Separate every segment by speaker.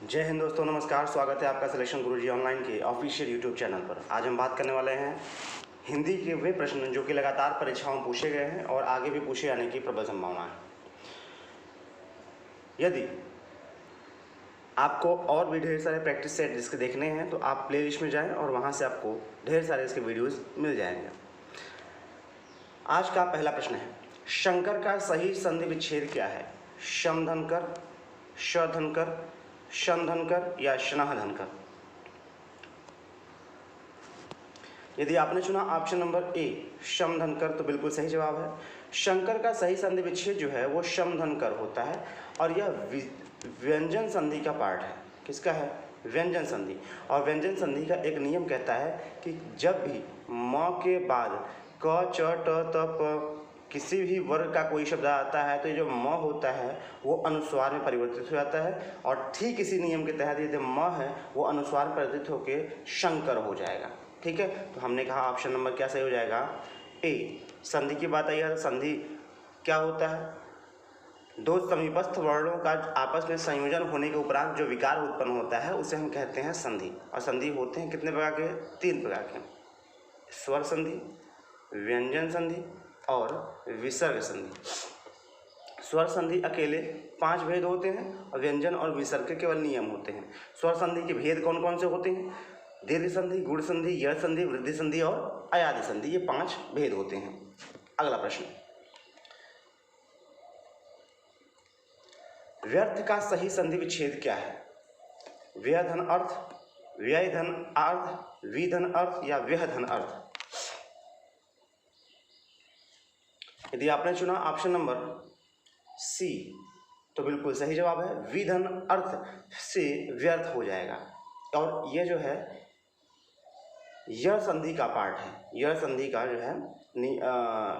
Speaker 1: जय हिंद दोस्तों, नमस्कार। स्वागत है आपका सिलेक्शन गुरुजी ऑनलाइन के ऑफिशियल यूट्यूब चैनल पर। आज हम बात करने वाले हैं हिंदी के वे प्रश्न जो कि लगातार परीक्षाओं में पूछे गए हैं और आगे भी पूछे जाने की प्रबल संभावना है। यदि आपको और भी ढेर सारे प्रैक्टिस सेट जिसके देखने हैं तो आप प्लेलिस्ट में जाएं और वहां से आपको ढेर सारे इसके वीडियोस मिल जाएंगे। आज का पहला प्रश्न है, शंकर का सही संधि विच्छेद क्या है? शमधनकर, शधनकर, शनधनकर या शनाहधनकर? यदि आपने चुना ऑप्शन नंबर ए शमधनकर तो बिल्कुल सही जवाब है। शंकर का सही संधि विच्छेद जो है वो शमधनकर होता है और यह व्यंजन संधि का पार्ट है। किसका है? व्यंजन संधि। और व्यंजन संधि का एक नियम कहता है कि जब भी म के बाद क च ट त प किसी भी वर्ग का कोई शब्द आता है तो ये जो म होता है वो अनुस्वार में परिवर्तित हो जाता है और ठीक इसी नियम के तहत ये जो म है वो अनुस्वार परिवर्तित होकर शंकर हो जाएगा। ठीक है, तो हमने कहा ऑप्शन नंबर क्या सही हो जाएगा? ए। संधि की बात आई है, संधि क्या होता है? दो समीपस्थ वर्णों का आपस में संयोजन होने के उपरांत जो विकार उत्पन्न होता है उसे हम कहते हैं संधि। और संधि होते हैं कितने प्रकार के? 3 प्रकार के, स्वर संधि, व्यंजन संधि और विसर्ग संधि। स्वर संधि अकेले 5 भेद होते हैं और व्यंजन और विसर्ग के केवल नियम होते हैं। स्वर संधि के भेद कौन कौन से होते हैं? दीर्घ संधि, गुण संधि, यह संधि, वृद्धि संधि और अयादि संधि, ये 5 भेद होते हैं। अगला प्रश्न, व्यर्थ का सही संधि विच्छेद क्या है? व्यय धन अर्थ, व्यय धन अर्थ, विधन अर्थ या व्यय धन अर्थ? यदि आपने चुना ऑप्शन नंबर सी तो बिल्कुल सही जवाब है। विधन अर्थ से व्यर्थ हो जाएगा और यह जो है यह संधि का पार्ट है। यह संधि का जो है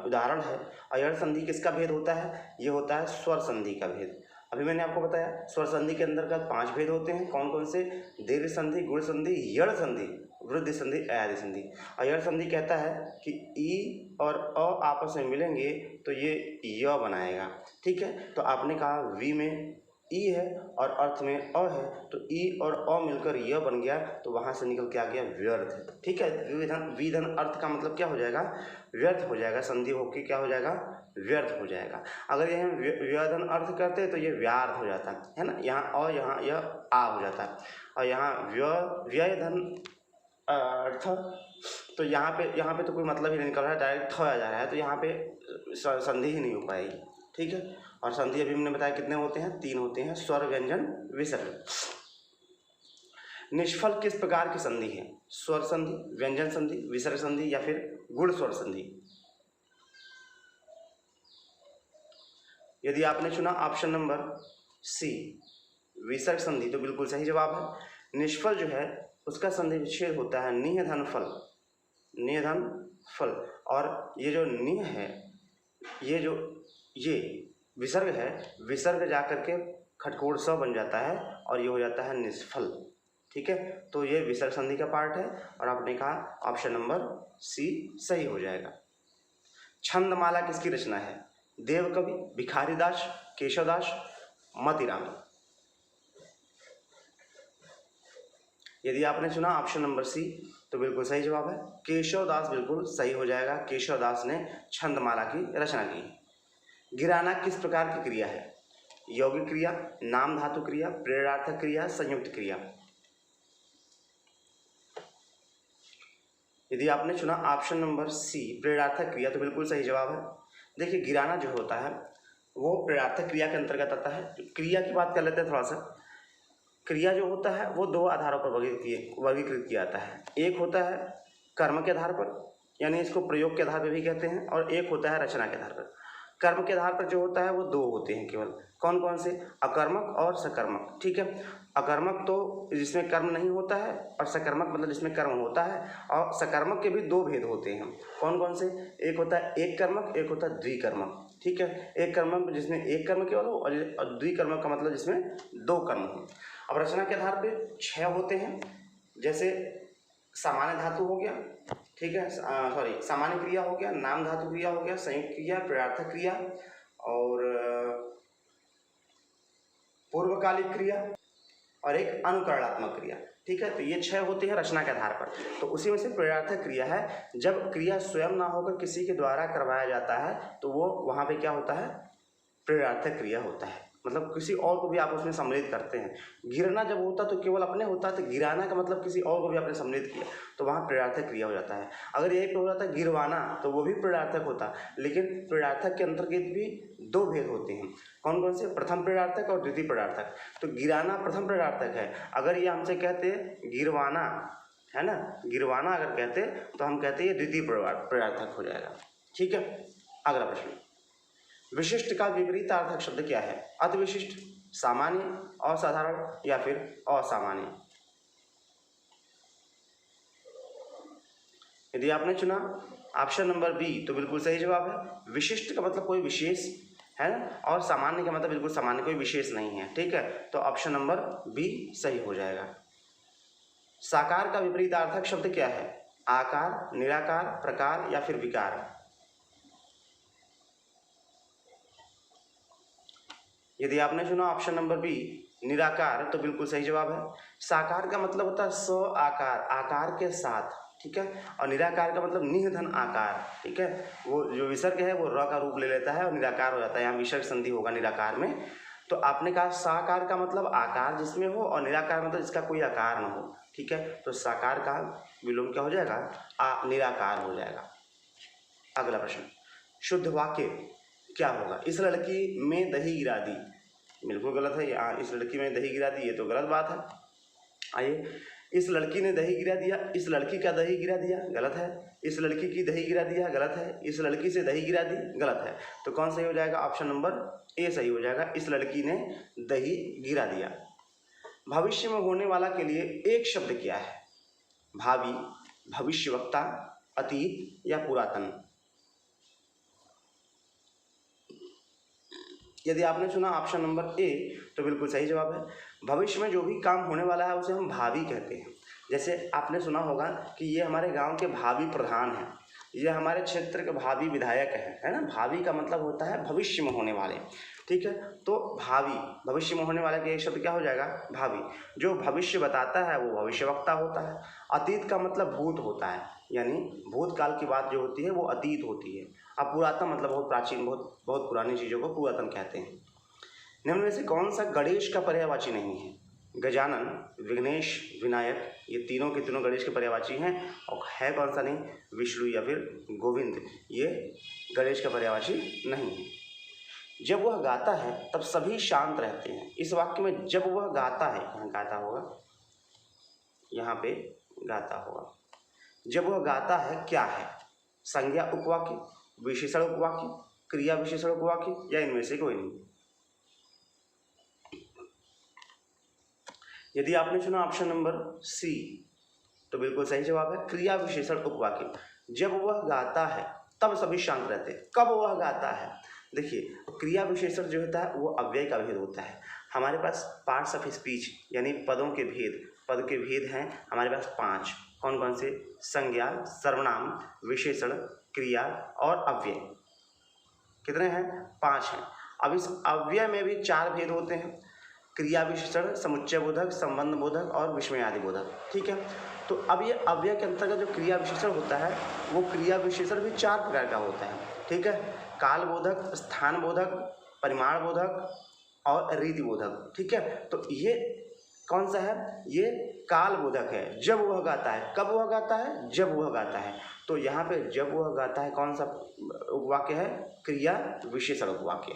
Speaker 1: उदाहरण है। और यह संधि किसका भेद होता है? यह होता है स्वर संधि का भेद। अभी मैंने आपको बताया स्वर संधि के अंतर्गत 5 भेद होते हैं। कौन कौन से? दीर्घ संधि, गुण संधि, यड़ संधि, वृद्धि संधि, अयादि संधि। और यड़ संधि कहता है कि ई और अ आपस में मिलेंगे तो ये य बनाएगा। ठीक है, तो आपने कहा वी में ई है और अर्थ में अ है तो ई और अ मिलकर य बन गया, तो वहां से निकल के आ गया व्यर्थ। ठीक है, विधन अर्थ का मतलब क्या हो जाएगा? व्यर्थ हो जाएगा। संधि होके क्या हो जाएगा? व्यर्थ हो जाएगा। अगर यह व्यधन अर्थ करते तो ये व्यार्थ हो जाता है ना, यहाँ अ यहाँ यह आ हो जाता है। और यहाँ व्यधन अर्थ तो यहाँ पे तो कोई मतलब ही नहीं निकल रहा है, डायरेक्ट थ आ जा रहा है, तो यहाँ पे संधि ही नहीं हो पाएगी। ठीक है, और संधि अभी हमने बताया कितने होते हैं? 3 होते हैं, स्वर, व्यंजन, विसर्ग। निष्फल किस प्रकार की संधि है? स्वर संधि, व्यंजन संधि, विसर्ग संधि या फिर गुण स्वर संधि? यदि आपने चुना ऑप्शन नंबर सी विसर्ग संधि तो बिल्कुल सही जवाब है। निष्फल जो है उसका संधि विच्छेद होता है निह धन फल, निह धन फल। और ये जो निह है ये विसर्ग है, विसर्ग जाकर के खटकोड़ स बन जाता है और ये हो जाता है निष्फल। ठीक है, तो ये विसर्ग संधि का पार्ट है और आपने कहा ऑप्शन नंबर सी सही हो जाएगा। छंदमाला किसकी रचना है? देवकवि, भिखारीदास, केशवदास, मतीराम? यदि आपने चुना ऑप्शन नंबर सी तो बिल्कुल सही जवाब है। केशवदास बिल्कुल सही हो जाएगा। केशवदास ने छंदमाला की रचना की। गिराना किस प्रकार की क्रिया है? यौगिक क्रिया, नाम धातु क्रिया, प्रेरणार्थक क्रिया, संयुक्त क्रिया? यदि आपने चुना ऑप्शन नंबर सी प्रेरणार्थक क्रिया तो बिल्कुल सही जवाब है। देखिए, गिराना जो होता है वो प्रेरणार्थक क्रिया के अंतर्गत आता है। क्रिया की बात कर लेते हैं थोड़ा सा। क्रिया जो होता है वो 2 आधारों पर वर्गीकृत किया जाता है। एक होता है कर्म के आधार पर, यानी इसको प्रयोग के आधार पर भी कहते हैं, और एक होता है रचना के आधार पर। कर्म के आधार पर जो होता है वो 2 होते हैं केवल। कौन कौन से? अकर्मक और सकर्मक। ठीक है, अकर्मक तो जिसमें कर्म नहीं होता है और सकर्मक मतलब जिसमें कर्म होता है। और सकर्मक के भी 2 भेद होते हैं। कौन कौन से? एक होता है एक कर्मक, एक होता है द्विकर्मक। ठीक है, एक कर्मक जिसमें एक कर्म केवल हो और द्विकर्मक का मतलब जिसमें 2 कर्म हो। अब रचना के आधार पे 6 होते हैं, जैसे सामान्य धातु हो गया, ठीक है, सामान्य क्रिया हो गया, नाम धातु क्रिया हो गया, संयुक्त क्रिया, प्रेरणार्थक क्रिया और पूर्वकालिक क्रिया और एक अनुकरणात्मक क्रिया। ठीक है, तो ये 6 होती है रचना के आधार पर। तो उसी में से प्रेरणार्थक क्रिया है, जब क्रिया स्वयं ना होकर किसी के द्वारा करवाया जाता है तो वो वहाँ पे क्या होता है, प्रेरणार्थक क्रिया होता है, मतलब किसी और को भी आप उसमें सम्मिलित करते हैं। गिरना जब होता तो केवल अपने होता, तो गिराना का मतलब किसी और को भी आपने सम्मिलित किया, तो वहाँ प्रेरणार्थक क्रिया हो जाता है। अगर यही पे हो जाता गिरवाना तो वो भी प्रेरणार्थक होता, लेकिन प्रेरणार्थक के अंतर्गत भी 2 भेद होते हैं। कौन कौन से? प्रथम प्रेरणार्थक और द्वितीय प्रेरणार्थक। तो गिराना प्रथम प्रेरणार्थक है। अगर ये हमसे कहते गिरवाना, है ना, गिरवाना अगर कहते तो हम कहते ये द्वितीय प्रेरणार्थक हो जाएगा। ठीक है, अगला प्रश्न, विशिष्ट का विपरीतार्थक शब्द क्या है? अति विशिष्ट, सामान्य, असाधारण या फिर असामान्य। यदि आपने चुना ऑप्शन नंबर बी तो बिल्कुल सही जवाब है। विशिष्ट का मतलब कोई विशेष है ना, और सामान्य का मतलब बिल्कुल सामान्य, कोई विशेष नहीं है। ठीक है, तो ऑप्शन नंबर बी सही हो जाएगा। साकार का विपरीतार्थक शब्द क्या है? आकार, निराकार, प्रकार या फिर विकार। यदि आपने चुना ऑप्शन नंबर बी निराकार तो बिल्कुल सही जवाब है। साकार का मतलब होता है स्व आकार, आकार के साथ। ठीक है, और निराकार का मतलब निधन आकार। ठीक है, वो जो विसर्ग है वो र का रूप ले लेता है और निराकार हो जाता है, यहाँ विसर्ग संधि होगा निराकार में। तो आपने कहा साकार का मतलब आकार जिसमें हो, और निराकार मतलब जिसका कोई आकार न हो। ठीक है, तो साकार का विलोम क्या हो जाएगा? निराकार हो जाएगा। अगला प्रश्न, शुद्ध वाक्य क्या होगा? इस लड़की में दही गिरा दी, बिल्कुल गलत है। यहाँ इस लड़की में दही गिरा दी, ये तो गलत बात है। आइए, इस लड़की ने दही गिरा दिया, इस लड़की का दही गिरा दिया, गलत है। इस लड़की की दही गिरा दिया, गलत है। इस लड़की से दही गिरा दी, गलत है। तो कौन सही हो जाएगा? ऑप्शन नंबर ए सही हो जाएगा, इस लड़की ने दही गिरा दिया। भविष्य में होने वाला के लिए एक शब्द क्या है? भावी, भविष्यवक्ता, अतीत या पुरातन। यदि आपने चुना ऑप्शन नंबर ए तो बिल्कुल सही जवाब है। भविष्य में जो भी काम होने वाला है उसे हम भावी कहते हैं। जैसे आपने सुना होगा कि ये हमारे गांव के भावी प्रधान हैं, ये हमारे क्षेत्र के भावी विधायक हैं, है ना। भावी का मतलब होता है भविष्य में होने वाले। ठीक है, तो भावी, भविष्य में होने वाला का एक शब्द क्या हो जाएगा? भावी। जो भविष्य बताता है वो भविष्यवक्ता होता है। अतीत का मतलब भूत होता है, यानी भूतकाल की बात जो होती है वो अतीत होती है। अब पुरातन मतलब बहुत प्राचीन, बहुत पुरानी चीज़ों को पुरातन कहते हैं। निम्न में से कौन सा गणेश का पर्यायवाची नहीं है? गजानन, विघ्नेश, विनायक, ये तीनों के तीनों गणेश के पर्यायवाची हैं। और है कौन सा नहीं? विष्णु या फिर गोविंद, ये गणेश का पर्यायवाची नहीं है। जब वह गाता है तब सभी शांत रहते हैं। इस वाक्य में जब वह गाता है, यहाँ गाता होगा, यहाँ पे गाता होगा। जब वह गाता है क्या है? संज्ञा उपवाक्य, विशेषण उपवाक्य, क्रिया विशेषण उपवाक्य या इनमें से कोई नहीं। यदि आपने चुना ऑप्शन नंबर सी तो बिल्कुल सही जवाब है, क्रिया विशेषण उपवाक्य। जब वह गाता है तब सभी शांत रहते हैं। कब वह गाता है? देखिए, क्रिया विशेषण जो होता है वो अव्यय का भेद होता है। हमारे पास पार्ट्स ऑफ स्पीच यानी पदों के भेद, पद के भेद हैं हमारे पास 5। कौन कौन से? संज्ञा, सर्वनाम, विशेषण, क्रिया और अव्यय। कितने हैं? 5 हैं। अब इस अव्यय में भी 4 भेद होते हैं, क्रिया विशेषण, समुच्चय बोधक, संबंध बोधक और विस्मयादि बोधक। ठीक है, तो अब ये अव्यय के अंतर्गत जो क्रिया विशेषण होता है वो क्रिया विशेषण भी 4 प्रकार का होता है। ठीक है, काल बोधक, स्थान बोधक, परिमाण बोधक और रीति बोधक। ठीक है, तो ये कौन सा है? ये काल बोधक है। जब वह गाता है, कब वह गाता है? जब वह गाता है। तो यहाँ पे जब वह गाता है कौन सा उपवाक्य है? क्रिया विशेषण उपवाक्य।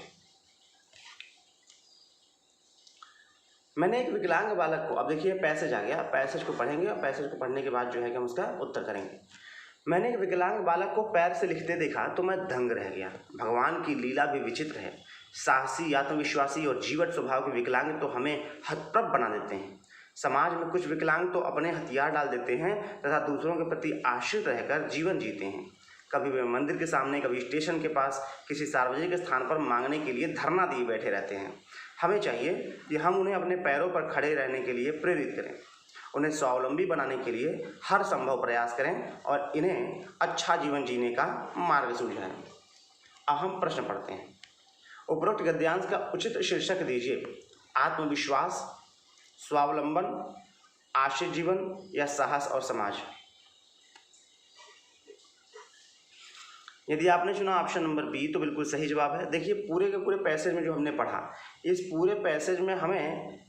Speaker 1: मैंने एक विकलांग बालक को, अब देखिए पैसेज आ गया, पैसेज को पढ़ेंगे और पैसेज को पढ़ने के बाद जो है कि हम उसका उत्तर करेंगे। मैंने एक विकलांग बालक को पैर से लिखते देखा तो मैं दंग रह गया। भगवान की लीला भी विचित्र है। साहसी, आत्मविश्वासी और जीवट स्वभाव के विकलांग तो हमें हतप्रभ बना देते हैं। समाज में कुछ विकलांग तो अपने हथियार डाल देते हैं तथा दूसरों के प्रति आश्रित रहकर जीवन जीते हैं। कभी वे मंदिर के सामने, कभी स्टेशन के पास, किसी सार्वजनिक स्थान पर मांगने के लिए धरना दिए बैठे रहते हैं। हमें चाहिए कि हम उन्हें अपने पैरों पर खड़े रहने के लिए प्रेरित करें, उन्हें स्वावलंबी बनाने के लिए हर संभव प्रयास करें और इन्हें अच्छा जीवन जीने का मार्ग सुझाएं। अब हम प्रश्न पढ़ते हैं। उपरोक्त गद्यांश का उचित शीर्षक दीजिए। आत्मविश्वास, स्वावलंबन, आश्रित जीवन या साहस और समाज। यदि आपने चुना ऑप्शन नंबर बी तो बिल्कुल सही जवाब है। देखिए पूरे के पूरे पैसेज में जो हमने पढ़ा, इस पूरे पैसेज में हमें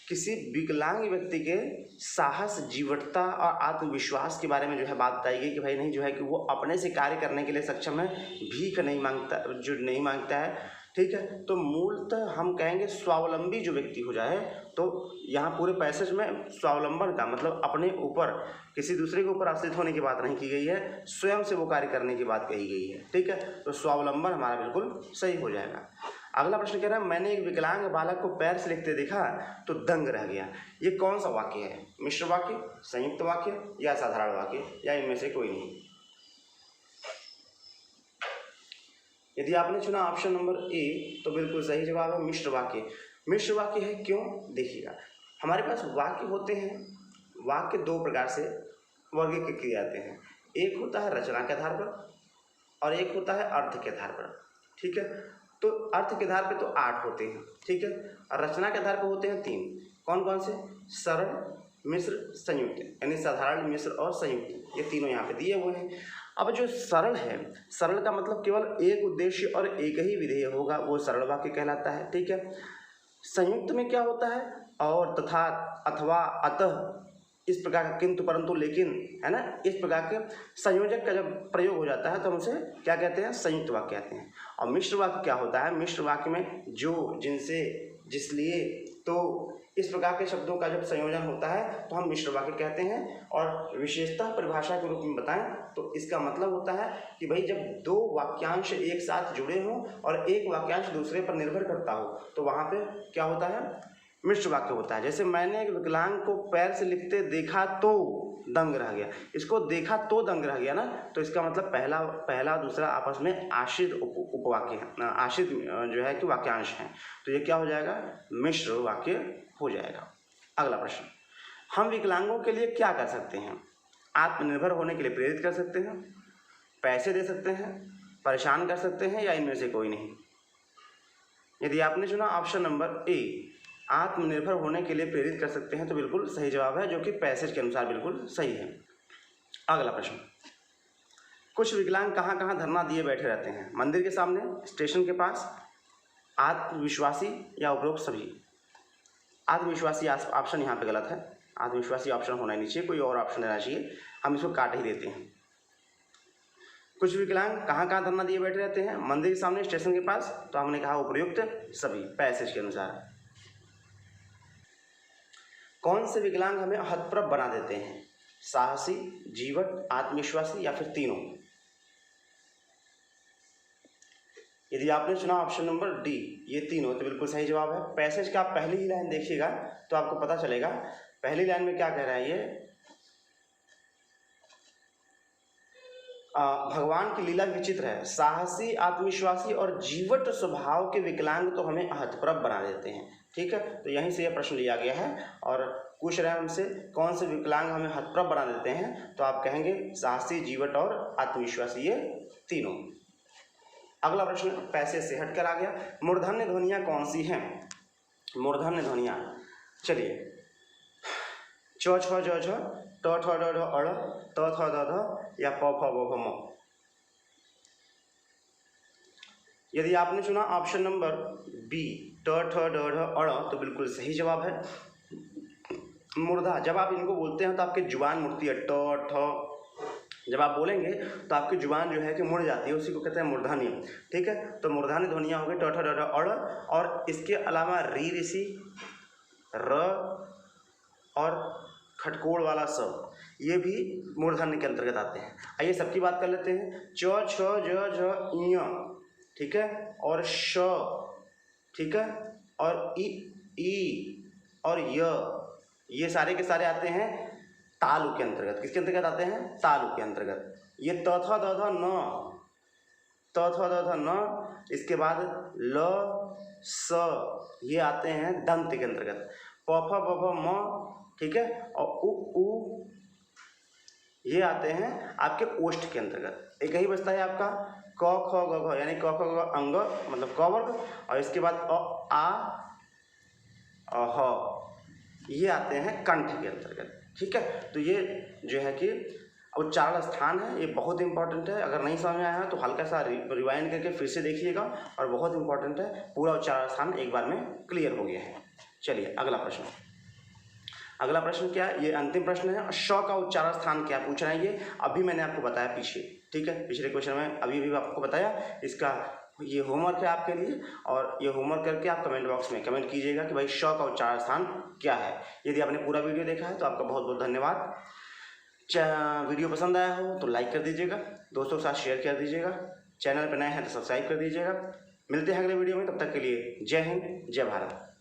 Speaker 1: किसी विकलांग व्यक्ति के साहस, जीवटता और आत्मविश्वास के बारे में जो है बात बताई गई कि भाई नहीं जो है कि वो अपने से कार्य करने के लिए सक्षम है, भीख नहीं मांगता, जो नहीं मांगता है, ठीक है। तो मूलतः हम कहेंगे स्वावलंबी जो व्यक्ति हो जाए, तो यहाँ पूरे पैसेज में स्वावलंबन का मतलब अपने ऊपर, किसी दूसरे के ऊपर आश्रित होने की बात नहीं की गई है, स्वयं से वो कार्य करने की बात कही गई है, ठीक है। तो स्वावलंबन हमारा बिल्कुल सही हो जाएगा। अगला प्रश्न कह रहा है मैंने एक विकलांग बालक को पैर से लिखते देखा तो दंग रह गया। ये कौन सा वाक्य है? मिश्र वाक्य, संयुक्त वाक्य या साधारण वाक्य या इनमें से कोई नहीं। यदि आपने चुना ऑप्शन नंबर ए तो बिल्कुल सही जवाब है मिश्र वाक्य। मिश्र वाक्य है क्यों? देखिएगा, हमारे पास वाक्य होते हैं, वाक्य दो प्रकार से वर्गीकृत किए जाते हैं। एक होता है रचना के आधार पर और एक होता है अर्थ के आधार पर, ठीक है। तो अर्थ के आधार पे तो 8 होते हैं, ठीक है, और रचना के आधार पे होते हैं 3। कौन कौन से? सरल, मिश्र, संयुक्त, यानी साधारण, मिश्र और संयुक्त, ये तीनों यहाँ पे दिए हुए हैं। अब जो सरल है, सरल का मतलब केवल एक उद्देश्य और एक ही विधेय होगा, वो सरल वाक्य कहलाता है, ठीक है। संयुक्त में क्या होता है? और, तथा, अथवा, अतः, इस प्रकार का, किंतु, परंतु, लेकिन, है ना, इस प्रकार के संयोजक का जब प्रयोग हो जाता है तो हम उसे क्या कहते हैं? संयुक्त वाक्य कहते हैं। और मिश्र वाक्य क्या होता है? मिश्र वाक्य में जो, जिनसे, जिसलिए, तो, इस प्रकार के शब्दों का जब संयोजन होता है तो हम मिश्र वाक्य कहते हैं। और विशेषतः परिभाषा के रूप में बताएं तो इसका मतलब होता है कि भाई जब दो वाक्यांश एक साथ जुड़े हों और एक वाक्यांश दूसरे पर निर्भर करता हो तो वहाँ पे क्या होता है? मिश्र वाक्य होता है। जैसे मैंने एक विकलांग को पैर से लिखते देखा तो दंग रह गया, इसको देखा तो दंग रह गया ना, तो इसका मतलब पहला दूसरा आपस में आश्रित उपवाक्य है, आश्रित जो है कि वाक्यांश हैं, तो ये क्या हो जाएगा? मिश्र वाक्य हो जाएगा। अगला प्रश्न, हम विकलांगों के लिए क्या कर सकते हैं? आत्मनिर्भर होने के लिए प्रेरित कर सकते हैं, पैसे दे सकते हैं, परेशान कर सकते हैं या इनमें से कोई नहीं। यदि आपने चुना ऑप्शन नंबर ए आत्मनिर्भर होने के लिए प्रेरित कर सकते हैं तो बिल्कुल सही जवाब है, जो कि पैसेज के अनुसार बिल्कुल सही है। अगला प्रश्न, कुछ विकलांग कहाँ कहाँ धरना दिए बैठे रहते हैं? मंदिर के सामने, स्टेशन के पास, आत्मविश्वासी या उपरोक्त सभी। आत्मविश्वासी ऑप्शन यहाँ पे गलत है, आत्मविश्वासी ऑप्शन होना नहीं चाहिए, कोई और ऑप्शन देना चाहिए, हम इसको काट ही देते हैं। कुछ विकलांग कहाँ कहाँ धरना दिए बैठे रहते हैं? मंदिर के सामने, स्टेशन के पास, तो हमने कहा उपयुक्त सभी, पैसेज के अनुसार। कौन से विकलांग हमें हतप्रभ बना देते हैं? साहसी, जीवट, आत्मविश्वासी या फिर तीनों। यदि आपने चुना ऑप्शन नंबर डी ये तीनों तो बिल्कुल सही जवाब है। पैसेज का आप पहली ही लाइन देखिएगा तो आपको पता चलेगा। पहली लाइन में क्या कह रहा है ये, भगवान की लीला विचित्र है, साहसी, आत्मविश्वासी और जीवट स्वभाव के विकलांग तो हमें हतप्रभ बना देते हैं, ठीक है। तो यहीं से यह प्रश्न लिया गया है और पूछ रहे हैं हमसे कौन से विकलांग हमें हतप्रभ बना देते हैं, तो आप कहेंगे साहसी, जीवट और आत्मविश्वासी, ये तीनों। अगला प्रश्न पैसे से हटकर आ गया, मूर्धन्य ध्वनियाँ कौन सी हैं? मूर्धन्य ध्वनियाँ, चलिए, च छ ज झ, ट ठ ड ढ अड़, त थ द ध या प फ ब भ म। यदि आपने चुना ऑप्शन नंबर बी ट ठ ड ढ अड़ तो बिल्कुल सही जवाब है। मूर्धा, जब आप इनको बोलते हैं तो आपकी जुबान मुड़ती है, ट ठ, जब आप बोलेंगे तो आपकी जुबान जो है कि मुड़ जाती है, उसी को कहते हैं मूर्धन्य, ठीक है। तो मूर्धन्य ध्वनियाँ हो गई ट ठ ड ढ अड़, और इसके अलावा री ऋषि, र और खटकोड़ वाला स, ये भी मूर्धन्य के अंतर्गत आते हैं। आइए सबकी बात कर लेते हैं। च छ ज झ ञ, ठीक है, और श, ठीक है, और ई और य, ये सारे के सारे आते हैं तालु के अंतर्गत। किसके अंतर्गत आते हैं? तालु के अंतर्गत। ये त थ द ध न, त थ द ध न, इसके बाद ल स, ये आते हैं दंत के अंतर्गत। प फ ब भ म, ठीक है, और उ ये आते हैं आपके ओष्ठ के अंतर्गत। एक ही बचता है आपका क ख ग घ, यानी क ख ग अंग मतलब क वर्ग, और इसके बाद अ आ ह, ये आते हैं कंठ के अंतर्गत। ठीक है, तो ये जो है कि उच्चारण स्थान है, ये बहुत इंपॉर्टेंट है। अगर नहीं समझ में आया है तो हल्का सा रिवाइंड करके फिर से देखिएगा, और बहुत इंपॉर्टेंट है, पूरा उच्चारण स्थान एक बार में क्लियर हो गया है। चलिए अगला प्रश्न। अगला प्रश्न क्या है, ये अंतिम प्रश्न है। श का उच्चारण स्थान क्या पूछ रहा है, ये अभी मैंने आपको बताया पीछे। ठीक है, पिछले क्वेश्चन में अभी भी आपको बताया। इसका ये होमवर्क है आपके लिए, और ये होमवर्क करके आप कमेंट बॉक्स में कमेंट कीजिएगा कि भाई श का उच्चारण स्थान क्या है। यदि आपने पूरा वीडियो देखा है तो आपका बहुत बहुत धन्यवाद। वीडियो पसंद आया हो तो लाइक कर दीजिएगा, दोस्तों के साथ शेयर कर दीजिएगा, चैनल पर नए हैं तो सब्सक्राइब कर दीजिएगा। मिलते हैं अगले वीडियो में, तब तक के लिए जय हिंद, जय भारत।